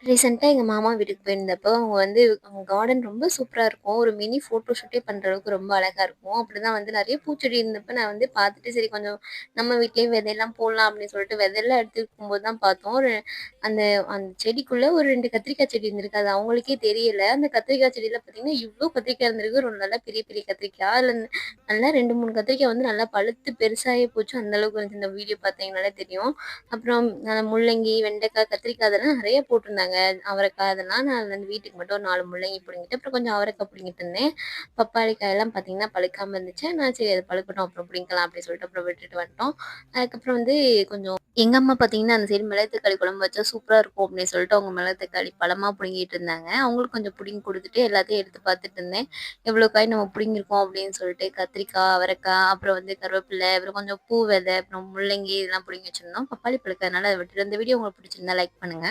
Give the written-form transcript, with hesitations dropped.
ரீசென்ட்டா எங்க மாமா வீட்டுக்கு போயிருந்தப்போ, அவங்க கார்டன் ரொம்ப சூப்பரா இருக்கும். ஒரு மினி ஃபோட்டோ ஷூட்டே பண்ற அளவுக்கு ரொம்ப அழகா இருக்கும். அப்படிதான் நெறைய பூச்செடி இருந்தப்ப நான் பார்த்துட்டு, சரி கொஞ்சம் நம்ம வீட்லயே விதையெல்லாம் போடலாம் அப்படின்னு சொல்லிட்டு விதையெல்லாம் எடுத்து வைக்கும்போது தான் பார்த்தோம். அந்த அந்த செடிக்குள்ள ஒரு 2 கத்திரிக்காய் செடி இருந்திருக்கு. அது அவங்களுக்கே தெரியல. அந்த கத்திரிக்காய் செடியில பார்த்தீங்கன்னா, இவ்ளோ கத்திரிக்காய் இருந்திருக்கு. ஒரு நல்லா பெரிய பெரிய கத்திரிக்காய். அதுல நல்லா 2, 3 கத்திரிக்காய் நல்லா பழுத்து பெருசாகி போச்சு. அந்த அளவுக்கு இருந்துச்சு. இந்த வீடியோ பார்த்தீங்கனாலே தெரியும். அப்புறம் முள்ளங்கி, வெண்டைக்காய், கத்திரிக்காய் அதெல்லாம் நெறைய போட்டிருந்தாங்க. அவரைக்காய் அதெல்லாம் நான் வந்து வீட்டுக்கு மட்டும் ஒரு 4 முள்ளங்கி பிடுங்கிட்டு, அப்புறம் கொஞ்சம் அவரைக்காய் பிடுங்கிட்டு இருந்தேன். பப்பாளி காயெல்லாம் பார்த்தீங்கன்னா, பழுக்காம இருந்துச்சு. நான் சரி அது பழுக்கட்டும் அப்புறம் பிடிங்கிக்கலாம் அப்படின்னு சொல்லிட்டு அப்புறம் விட்டுட்டு வந்துட்டோம். அதுக்கப்புறம் கொஞ்சம் எங்க அம்மா பார்த்தீங்கன்னா, அந்த சைடு மிளகு தக்காளி குழம்பு வச்சா சூப்பரா இருக்கும் அப்படின்னு சொல்லிட்டு அவங்க மிளகு தக்காளி பழமா புடுங்கிட்டு இருந்தாங்க. அவங்களுக்கு கொஞ்சம் புடுங்கி குடுத்துட்டு எல்லாத்தையும் எடுத்து பார்த்துட்டு இருந்தேன். எவ்வளோ காய் நம்ம புடுங்கியிருக்கோம் அப்படின்னு சொல்லிட்டு கத்திரிக்காய், அவரைக்காய், அப்புறம் கருவேப்பிலை, அப்புறம் கொஞ்சம் பூ விதை, அப்புறம் முள்ளங்கி இதெல்லாம் புடுங்கி வச்சிருந்தோம். பப்பாளி பழுக்கிறதுனால அத விட்டுட்டு இந்த வீடியோ உங்களுக்கு பிடிச்சிருந்தா லைக் பண்ணுங்க.